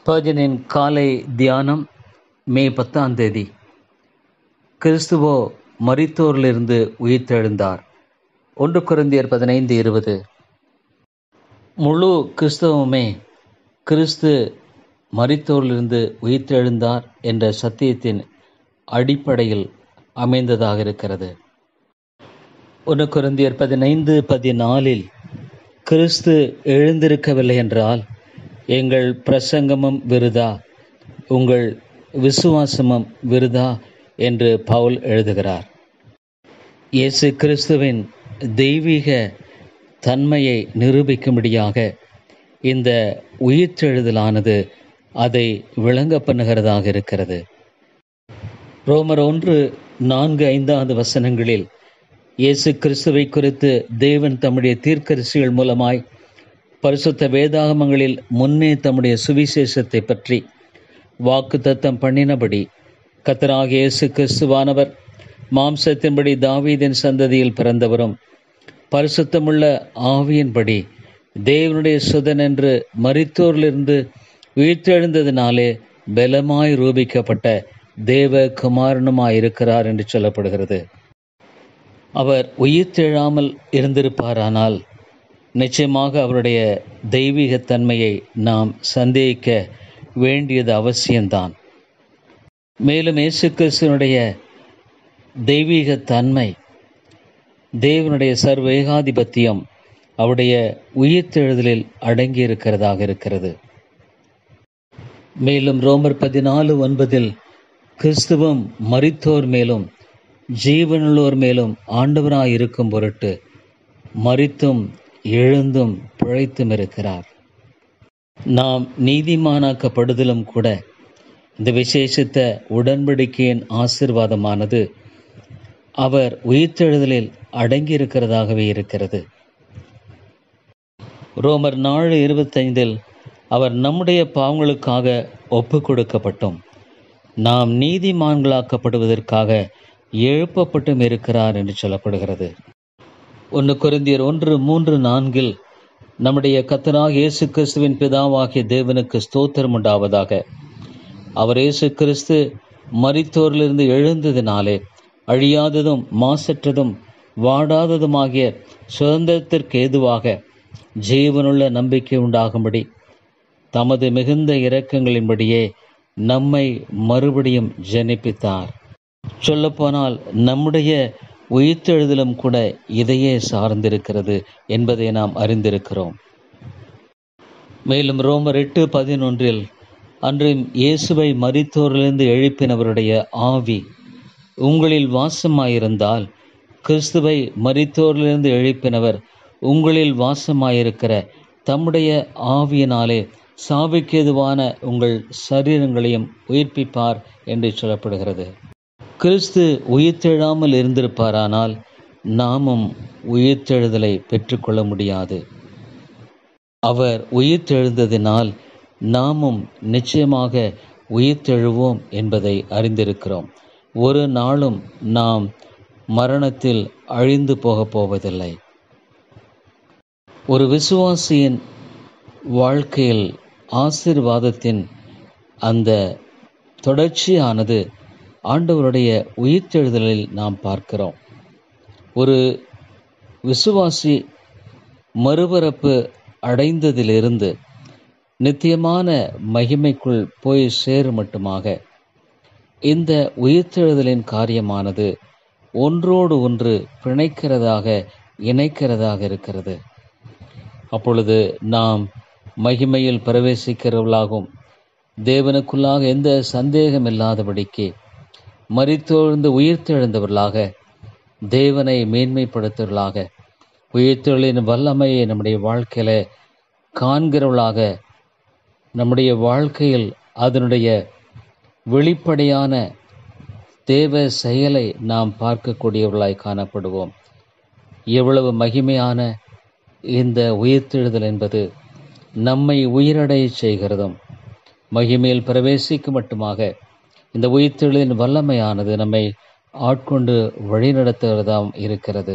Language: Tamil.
ஸ்பர்ஜனின் காலை தியானம் மே 10 கிறிஸ்துவோ மரித்தோரிலிருந்து உயிர்த்தெழுந்தார். 1 கொரிந்தியர் 15:20. முழு கிறிஸ்தவமே கிறிஸ்து மரித்தோரிலிருந்து உயிர்த்தெழுந்தார் என்ற சத்தியத்தின் அடிப்படையில் அமைந்ததாக இருக்கிறது. 1 கொரிந்தியர் 15:14 கிறிஸ்து எழுந்திருக்கவில்லை என்றால் எங்கள் பிரசங்கமும் விருதா, உங்கள் விசுவாசமும் விருதா என்று பவுல் எழுதுகிறார். இயேசு கிறிஸ்துவின் தெய்வீக தன்மையை நிரூபிக்கும்படியாக இந்த உயிர்த்தெழுதலானது அதை விளங்க பண்ணுகிறதாக இருக்கிறது. ரோமர் 1:4-5 இயேசு கிறிஸ்துவை குறித்து தேவன் தம்முடைய தீர்க்கதரிசிகள் மூலமாய் பரிசுத்த வேதாகமங்களில் முன்னே தம்முடைய சுவிசேஷத்தை பற்றி வாக்குத்தத்தம் பண்ணினபடி கர்த்தராகிய இயேசு கிறிஸ்துவானவர் மாம்சத்தின்படி தாவீதின் சந்ததியில் பிறந்தவரும் பரிசுத்தமுள்ள ஆவியின்படி தேவனுடைய சுதன் என்று மரித்தோரிலிருந்து உயிர்த்தெழுந்ததினாலே பலமாய் ரூபிக்கப்பட்ட தேவ குமாரனுமாயிருக்கிறார் என்று சொல்லப்படுகிறது. அவர் உயிர்த்தெழாமல் இருந்திருப்பாரானால் நிச்சயமாக அவருடைய தெய்வீகத்தன்மையை நாம் சந்தேகிக்க வேண்டியது அவசியம்தான். மேலும் இயேசு கிறிஸ்துவனுடைய தெய்வீகத்தன்மை, தேவனுடைய சர்வேகாதிபத்தியம் அவருடைய உயிர்த்தெழுதலில் அடங்கியிருக்கிறதாக இருக்கிறது. மேலும் ரோமர் 14:9 கிறிஸ்துவும் மரித்தோர் மேலும் ஜீவனுள்ளோர் மேலும் ஆண்டவராய் இருக்கும் பொருட்டு மரித்தும் எழுந்தும் பிழைத்தும் இருக்கிறார். நாம் நீதிமானாக்கப்படுதலும் கூட இந்த விசேஷித்த உடன்படிக்கையின் ஆசீர்வாதமானது அவர் உயிர்த்தெழுதலில் அடங்கியிருக்கிறதாகவே இருக்கிறது. ரோமர் 4:25 அவர் நம்முடைய பாவங்களுக்காக ஒப்பு கொடுக்கப்பட்டும் நாம் நீதிமான்களாக்கப்படுவதற்காக எழுப்பப்பட்டும் இருக்கிறார் என்று சொல்லப்படுகிறது. 1 கொரிந்தியர் 1:3-4 நம்முடைய கர்த்தராகிய இயேசு கிறிஸ்துவின் பிதாவாகிய தேவனுக்கு ஸ்தோத்திரம் உண்டாவதாக. அவர் இயேசு கிறிஸ்து மரித்தோரிலிருந்து எழுந்ததினாலே அழியாததும் மாசற்றதும் வாடாததுமாகிய சுதந்திரத்திற்கு ஏதுவாக ஜீவனுள்ள நம்பிக்கை உண்டாகும்படி தமது மிகுந்த இரக்கங்களின்படியே நம்மை மறுபடியும் ஜெனிப்பித்தார். சொல்லப்போனால் நம்முடைய உயிர்த்தெழுதலும் கூட இதையே சார்ந்திருக்கிறது என்பதை நாம் அறிந்திருக்கிறோம். மேலும் ரோமர் 8:11 அன்றும் இயேசுவை மரித்தோரிலிருந்து எழுப்பினவருடைய ஆவி உங்களில் வாசமாயிருந்தால் கிறிஸ்துவை மரித்தோரிலிருந்து எழுப்பினவர் உங்களில் வாசமாயிருக்கிற தம்முடைய ஆவியினாலே சாவுக்கேதுவான உங்கள் சரீரங்களையும் உயிர்ப்பிப்பார் என்று சொல்லப்படுகிறது. கிறிஸ்து உயிர்த்தெழாமல் இருந்திருப்பாரானால் நாமும் உயிர்த்தெழுதலை பெற்றுக்கொள்ள முடியாது. அவர் உயிர்த்தெழுந்ததினால் நாமும் நிச்சயமாக உயிர்த்தெழுவோம் என்பதை அறிந்திருக்கிறோம். ஒரு நாளும் நாம் மரணத்தில் அழிந்து போகப் போவதில்லை. ஒரு விசுவாசியின் வாழ்க்கையில் ஆசீர்வாதத்தின் அந்த தொடர்ச்சியானது ஆண்டவருடைய உயிர்த்தெழுதலில் நாம் பார்க்கிறோம். ஒரு விசுவாசி மறுபிறப்பு அடைந்ததிலிருந்து நித்தியமான மகிமைக்குள் போய் சேரும் மட்டுமாக இந்த உயிர்த்தெழுதலின் காரியமானது ஒன்றோடு ஒன்று பிணைக்கிறதாக இணைக்கிறதாக இருக்கிறது. அப்பொழுது நாம் மகிமையில் பிரவேசிக்கிறவர்களாகவும் தேவனுக்குள்ளாக எந்த சந்தேகம் இல்லாதபடிக்கு மரித்தோர்ந்து உயிர்த்தெழுந்தவர்களாக தேவனை மேன்மைப்படுத்துவர்களாக உயிர்த்தெழுதலின் வல்லமையை நம்முடைய வாழ்க்கையில காண்கிறவர்களாக நம்முடைய வாழ்க்கையில் அதனுடைய வெளிப்படையான தேவ செயலை நாம் பார்க்கக்கூடியவர்களாய் காணப்படுவோம். எவ்வளவு மகிமையான இந்த உயிர்த்தெழுதல் என்பது நம்மை உயிரடைய செய்கிறதும் மகிமையில் பிரவேசிக்கும் மட்டுமாக இந்த உயிர்த்தெழுதலின் வல்லமையானது நம்மை ஆட்கொண்டு வழிநடத்துகிறதாம் இருக்கிறது.